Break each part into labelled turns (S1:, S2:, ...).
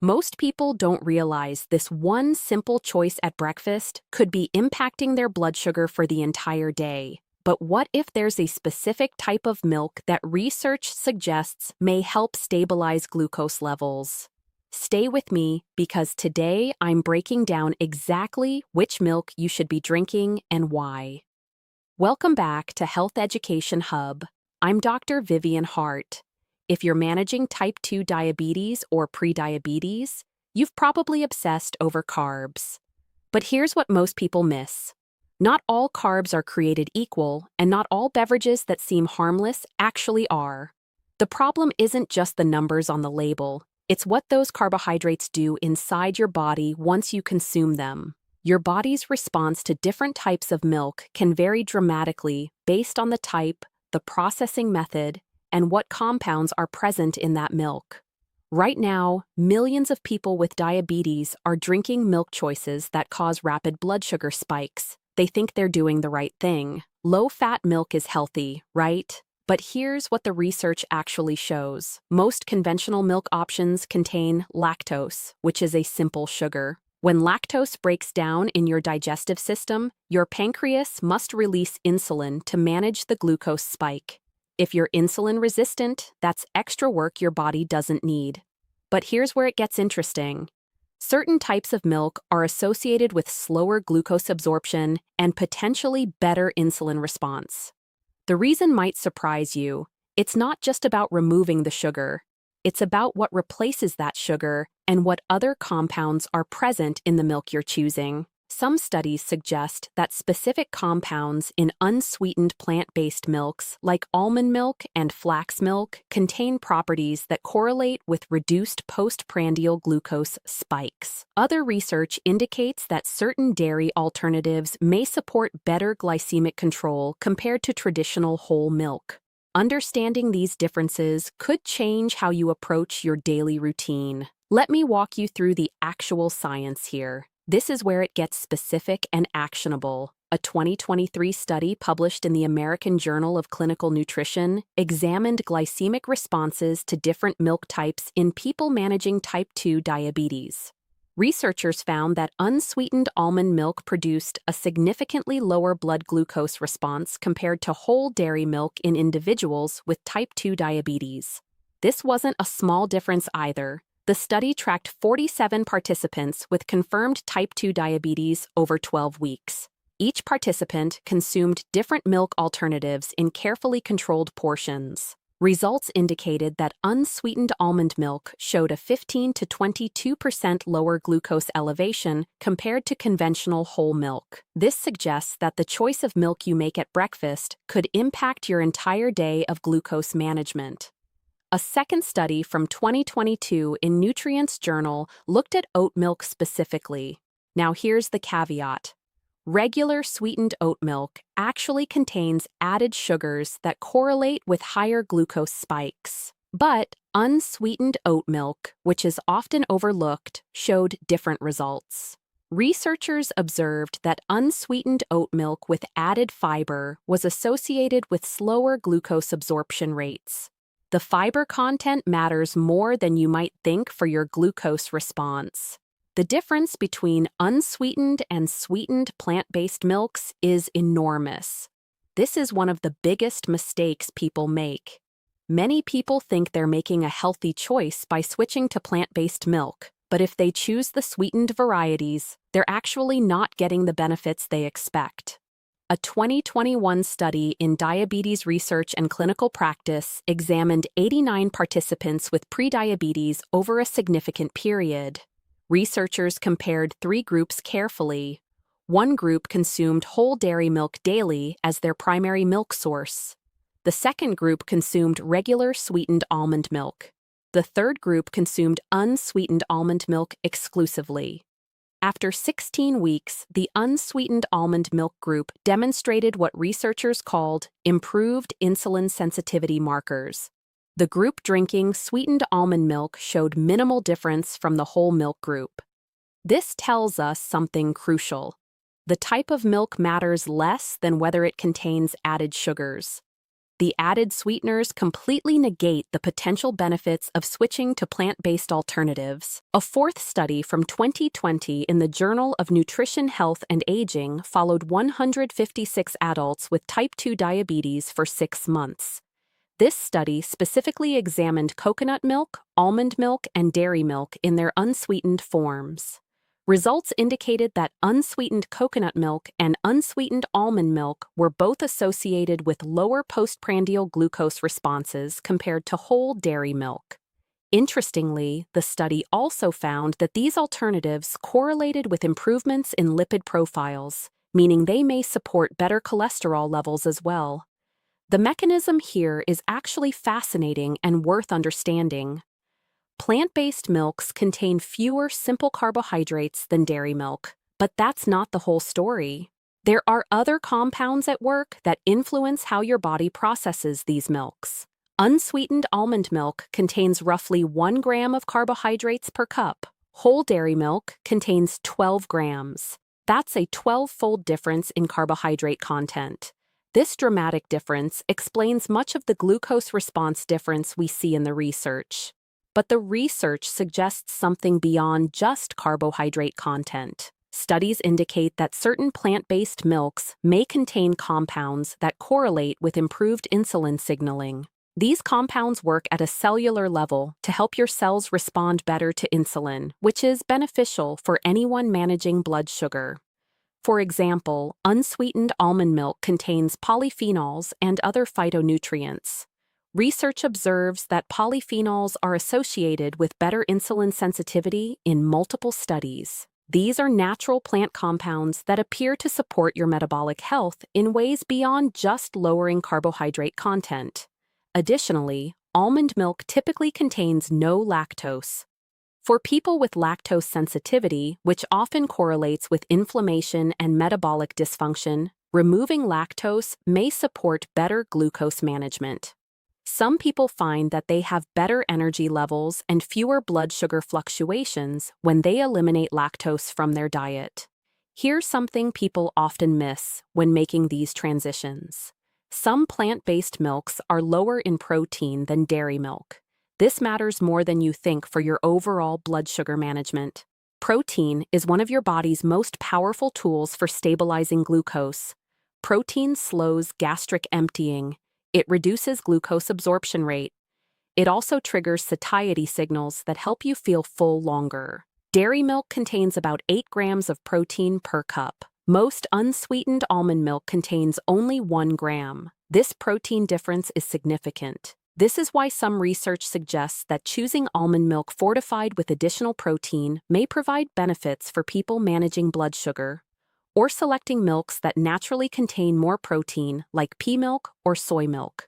S1: Most people don't realize this one simple choice at breakfast could be impacting their blood sugar for the entire day. But what if there's a specific type of milk that research suggests may help stabilize glucose levels? Stay with me because today I'm breaking down exactly which milk you should be drinking and why. Welcome back to Health Education Hub. I'm Dr. Vivian Hart. If you're managing type 2 diabetes or prediabetes, you've probably obsessed over carbs. But here's what most people miss. Not all carbs are created equal, and not all beverages that seem harmless actually are. The problem isn't just the numbers on the label, it's what those carbohydrates do inside your body once you consume them. Your body's response to different types of milk can vary dramatically based on the type, the processing method, and what compounds are present in that milk. Right now, millions of people with diabetes are drinking milk choices that cause rapid blood sugar spikes. They think they're doing the right thing. Low-fat milk is healthy, right? But here's what the research actually shows. Most conventional milk options contain lactose, which is a simple sugar. When lactose breaks down in your digestive system, your pancreas must release insulin to manage the glucose spike. If you're insulin resistant, that's extra work your body doesn't need. But here's where it gets interesting. Certain types of milk are associated with slower glucose absorption and potentially better insulin response. The reason might surprise you. It's not just about removing the sugar. It's about what replaces that sugar and what other compounds are present in the milk you're choosing. Some studies suggest that specific compounds in unsweetened plant-based milks, like almond milk and flax milk, contain properties that correlate with reduced postprandial glucose spikes. Other research indicates that certain dairy alternatives may support better glycemic control compared to traditional whole milk. Understanding these differences could change how you approach your daily routine. Let me walk you through the actual science here. This is where it gets specific and actionable. A 2023 study published in the American Journal of Clinical Nutrition examined glycemic responses to different milk types in people managing type 2 diabetes. Researchers found that unsweetened almond milk produced a significantly lower blood glucose response compared to whole dairy milk in individuals with type 2 diabetes. This wasn't a small difference either. The study tracked 47 participants with confirmed type 2 diabetes over 12 weeks. Each participant consumed different milk alternatives in carefully controlled portions. Results indicated that unsweetened almond milk showed a 15 to 22% lower glucose elevation compared to conventional whole milk. This suggests that the choice of milk you make at breakfast could impact your entire day of glucose management. A second study from 2022 in Nutrients Journal looked at oat milk specifically. Now here's the caveat. Regular sweetened oat milk actually contains added sugars that correlate with higher glucose spikes. But unsweetened oat milk, which is often overlooked, showed different results. Researchers observed that unsweetened oat milk with added fiber was associated with slower glucose absorption rates. The fiber content matters more than you might think for your glucose response. The difference between unsweetened and sweetened plant-based milks is enormous. This is one of the biggest mistakes people make. Many people think they're making a healthy choice by switching to plant-based milk, but if they choose the sweetened varieties, they're actually not getting the benefits they expect. A 2021 study in Diabetes Research and Clinical Practice examined 89 participants with prediabetes over a significant period. Researchers compared 3 groups carefully. One group consumed whole dairy milk daily as their primary milk source. The second group consumed regular sweetened almond milk. The third group consumed unsweetened almond milk exclusively. After 16 weeks, the unsweetened almond milk group demonstrated what researchers called improved insulin sensitivity markers. The group drinking sweetened almond milk showed minimal difference from the whole milk group. This tells us something crucial. The type of milk matters less than whether it contains added sugars. The added sweeteners completely negate the potential benefits of switching to plant-based alternatives. A fourth study from 2020 in the Journal of Nutrition, Health, and Aging followed 156 adults with type 2 diabetes for 6 months. This study specifically examined coconut milk, almond milk, and dairy milk in their unsweetened forms. Results indicated that unsweetened coconut milk and unsweetened almond milk were both associated with lower postprandial glucose responses compared to whole dairy milk. Interestingly, the study also found that these alternatives correlated with improvements in lipid profiles, meaning they may support better cholesterol levels as well. The mechanism here is actually fascinating and worth understanding. Plant-based milks contain fewer simple carbohydrates than dairy milk, but that's not the whole story. There are other compounds at work that influence how your body processes these milks. Unsweetened almond milk contains roughly 1 gram of carbohydrates per cup. Whole dairy milk contains 12 grams. That's a 12-fold difference in carbohydrate content. This dramatic difference explains much of the glucose response difference we see in the research. But the research suggests something beyond just carbohydrate content. Studies indicate that certain plant-based milks may contain compounds that correlate with improved insulin signaling. These compounds work at a cellular level to help your cells respond better to insulin, which is beneficial for anyone managing blood sugar. For example, unsweetened almond milk contains polyphenols and other phytonutrients. Research observes that polyphenols are associated with better insulin sensitivity in multiple studies. These are natural plant compounds that appear to support your metabolic health in ways beyond just lowering carbohydrate content. Additionally, almond milk typically contains no lactose. For people with lactose sensitivity, which often correlates with inflammation and metabolic dysfunction, removing lactose may support better glucose management. Some people find that they have better energy levels and fewer blood sugar fluctuations when they eliminate lactose from their diet. Here's something people often miss when making these transitions. Some plant-based milks are lower in protein than dairy milk. This matters more than you think for your overall blood sugar management. Protein is one of your body's most powerful tools for stabilizing glucose. Protein slows gastric emptying. It reduces glucose absorption rate. It also triggers satiety signals that help you feel full longer. Dairy milk contains about 8 grams of protein per cup. Most unsweetened almond milk contains only 1 gram. This protein difference is significant. This is why some research suggests that choosing almond milk fortified with additional protein may provide benefits for people managing blood sugar, or selecting milks that naturally contain more protein, like pea milk or soy milk.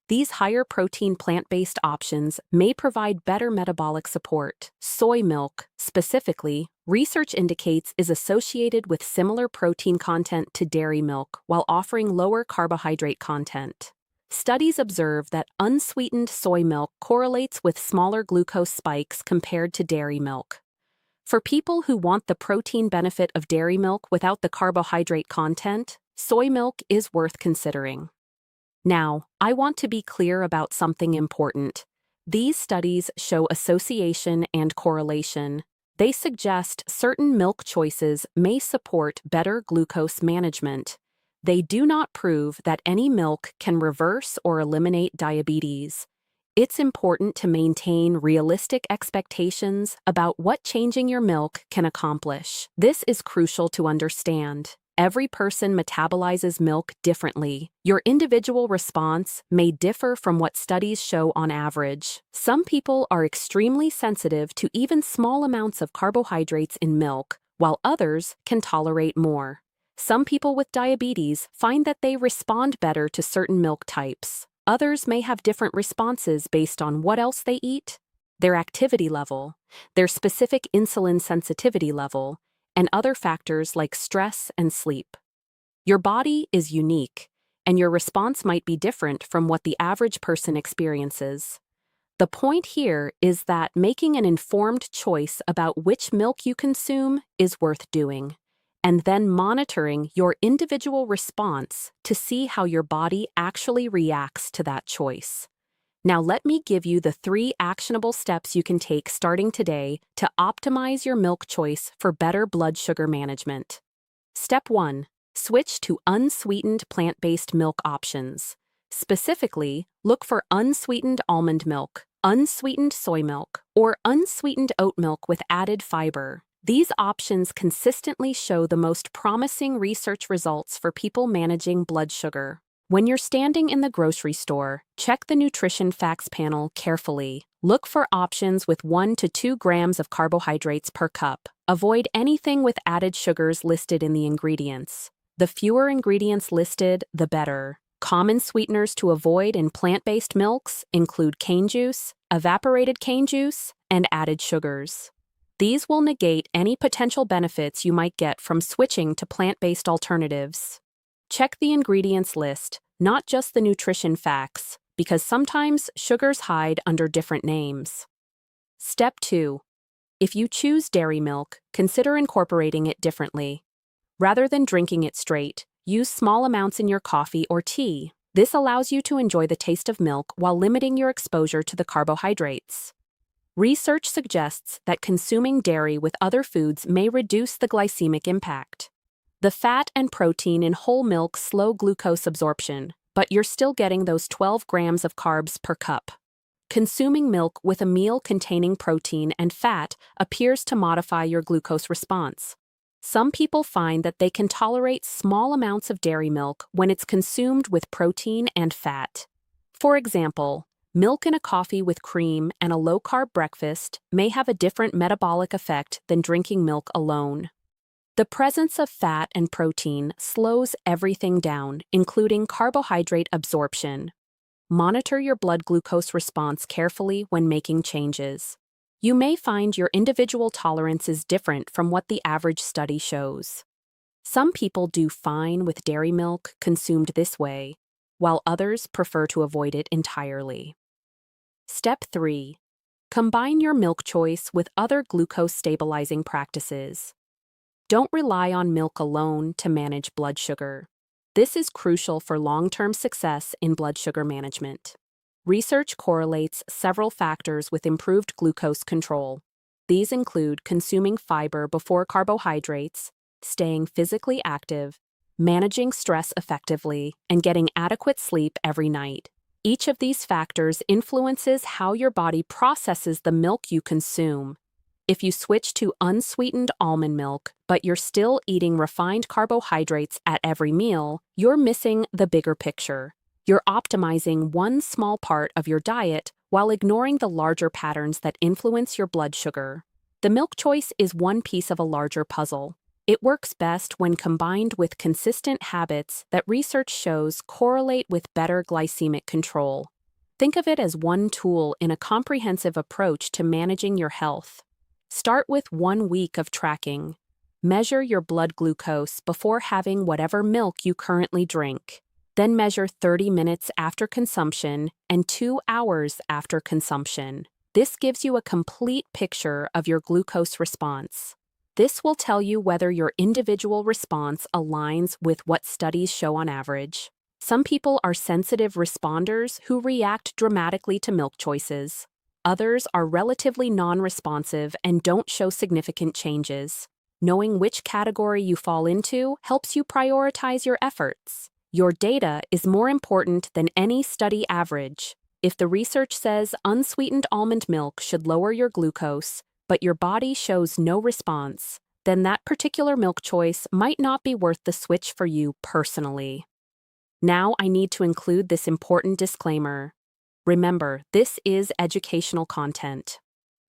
S1: These higher protein plant-based options may provide better metabolic support. Soy milk, specifically, research indicates is associated with similar protein content to dairy milk while offering lower carbohydrate content. Studies observe that unsweetened soy milk correlates with smaller glucose spikes compared to dairy milk. For people who want the protein benefit of dairy milk without the carbohydrate content, soy milk is worth considering. Now, I want to be clear about something important. These studies show association and correlation. They suggest certain milk choices may support better glucose management. They do not prove that any milk can reverse or eliminate diabetes. It's important to maintain realistic expectations about what changing your milk can accomplish. This is crucial to understand. Every person metabolizes milk differently. Your individual response may differ from what studies show on average. Some people are extremely sensitive to even small amounts of carbohydrates in milk, while others can tolerate more. Some people with diabetes find that they respond better to certain milk types. Others may have different responses based on what else they eat, their activity level, their specific insulin sensitivity level, and other factors like stress and sleep. Your body is unique, and your response might be different from what the average person experiences. The point here is that making an informed choice about which milk you consume is worth doing. and then monitoring your individual response to see how your body actually reacts to that choice. Now let me give you the 3 actionable steps you can take starting today to optimize your milk choice for better blood sugar management. Step 1. Switch to unsweetened plant-based milk options. Specifically, look for unsweetened almond milk, unsweetened soy milk, or unsweetened oat milk with added fiber. These options consistently show the most promising research results for people managing blood sugar. When you're standing in the grocery store, check the nutrition facts panel carefully. Look for options with 1 to 2 grams of carbohydrates per cup. Avoid anything with added sugars listed in the ingredients. The fewer ingredients listed, the better. Common sweeteners to avoid in plant-based milks include cane juice, evaporated cane juice, and added sugars. These will negate any potential benefits you might get from switching to plant-based alternatives. Check the ingredients list, not just the nutrition facts, because sometimes sugars hide under different names. Step 2. If you choose dairy milk, consider incorporating it differently. Rather than drinking it straight, use small amounts in your coffee or tea. This allows you to enjoy the taste of milk while limiting your exposure to the carbohydrates. Research suggests that consuming dairy with other foods may reduce the glycemic impact. The fat and protein in whole milk slow glucose absorption, but you're still getting those 12 grams of carbs per cup. Consuming milk with a meal containing protein and fat appears to modify your glucose response. Some people find that they can tolerate small amounts of dairy milk when it's consumed with protein and fat. For example, milk in a coffee with cream and a low-carb breakfast may have a different metabolic effect than drinking milk alone. The presence of fat and protein slows everything down, including carbohydrate absorption. Monitor your blood glucose response carefully when making changes. You may find your individual tolerance is different from what the average study shows. Some people do fine with dairy milk consumed this way, while others prefer to avoid it entirely. Step 3. Combine your milk choice with other glucose-stabilizing practices. Don't rely on milk alone to manage blood sugar. This is crucial for long-term success in blood sugar management. Research correlates several factors with improved glucose control. These include consuming fiber before carbohydrates, staying physically active, managing stress effectively, and getting adequate sleep every night. Each of these factors influences how your body processes the milk you consume. If you switch to unsweetened almond milk, but you're still eating refined carbohydrates at every meal, you're missing the bigger picture. You're optimizing one small part of your diet while ignoring the larger patterns that influence your blood sugar. The milk choice is one piece of a larger puzzle. It works best when combined with consistent habits that research shows correlate with better glycemic control. Think of it as one tool in a comprehensive approach to managing your health. Start with 1 week of tracking. Measure your blood glucose before having whatever milk you currently drink. Then measure 30 minutes after consumption and 2 hours after consumption. This gives you a complete picture of your glucose response. This will tell you whether your individual response aligns with what studies show on average. Some people are sensitive responders who react dramatically to milk choices. Others are relatively non-responsive and don't show significant changes. Knowing which category you fall into helps you prioritize your efforts. Your data is more important than any study average. If the research says unsweetened almond milk should lower your glucose, but your body shows no response, then that particular milk choice might not be worth the switch for you personally. Now I need to include this important disclaimer. Remember, this is educational content.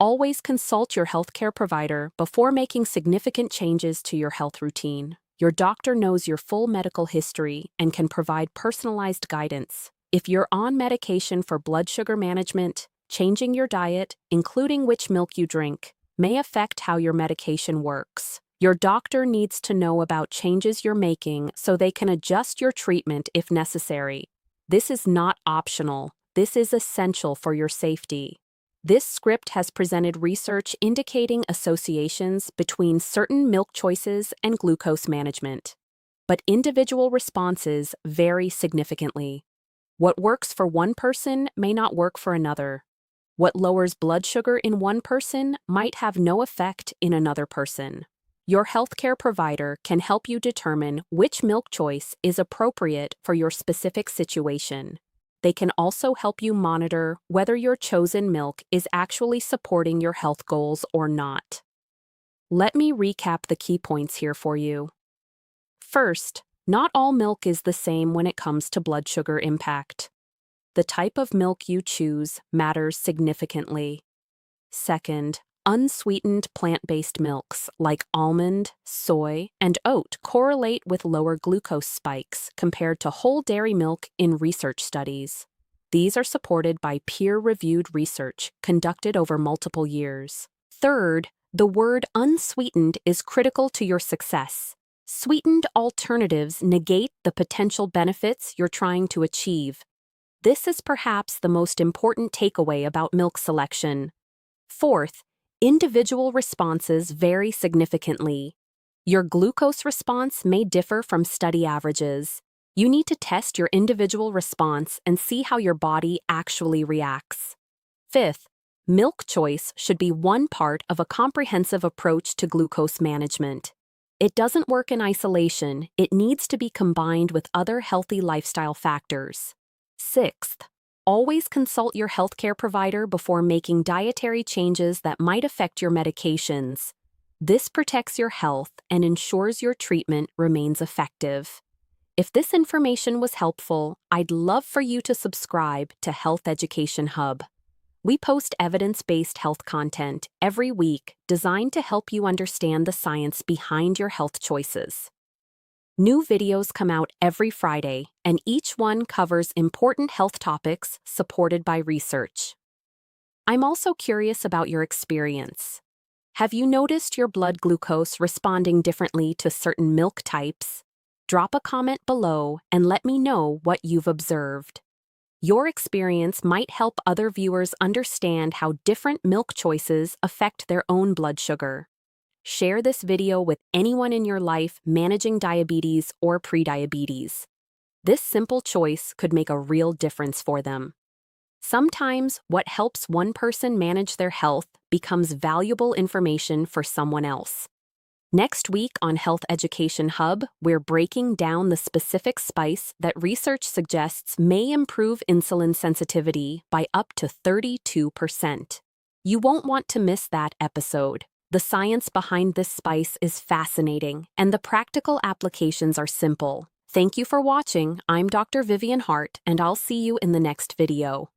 S1: Always consult your healthcare provider before making significant changes to your health routine. Your doctor knows your full medical history and can provide personalized guidance. If you're on medication for blood sugar management, changing your diet, including which milk you drink, may affect how your medication works. Your doctor needs to know about changes you're making so they can adjust your treatment if necessary. This is not optional. This is essential for your safety. This script has presented research indicating associations between certain milk choices and glucose management. But individual responses vary significantly. What works for one person may not work for another. What lowers blood sugar in one person might have no effect in another person. Your healthcare provider can help you determine which milk choice is appropriate for your specific situation. They can also help you monitor whether your chosen milk is actually supporting your health goals or not. Let me recap the key points here for you. First, not all milk is the same when it comes to blood sugar impact. The type of milk you choose matters significantly. Second, unsweetened plant-based milks like almond, soy, and oat correlate with lower glucose spikes compared to whole dairy milk in research studies. These are supported by peer-reviewed research conducted over multiple years. Third, the word unsweetened is critical to your success. Sweetened alternatives negate the potential benefits you're trying to achieve. This is perhaps the most important takeaway about milk selection. Fourth, individual responses vary significantly. Your glucose response may differ from study averages. You need to test your individual response and see how your body actually reacts. Fifth, milk choice should be one part of a comprehensive approach to glucose management. It doesn't work in isolation, it needs to be combined with other healthy lifestyle factors. Sixth, always consult your healthcare provider before making dietary changes that might affect your medications. This protects your health and ensures your treatment remains effective. If this information was helpful, I'd love for you to subscribe to Health Education Hub. We post evidence-based health content every week designed to help you understand the science behind your health choices. New videos come out every Friday, and each one covers important health topics supported by research. I'm also curious about your experience. Have you noticed your blood glucose responding differently to certain milk types? Drop a comment below and let me know what you've observed. Your experience might help other viewers understand how different milk choices affect their own blood sugar. Share this video with anyone in your life managing diabetes or prediabetes. This simple choice could make a real difference for them. Sometimes what helps one person manage their health becomes valuable information for someone else. Next week on Health Education Hub, we're breaking down the specific spice that research suggests may improve insulin sensitivity by up to 32%. You won't want to miss that episode. The science behind this spice is fascinating, and the practical applications are simple. Thank you for watching. I'm Dr. Vivian Hart, and I'll see you in the next video.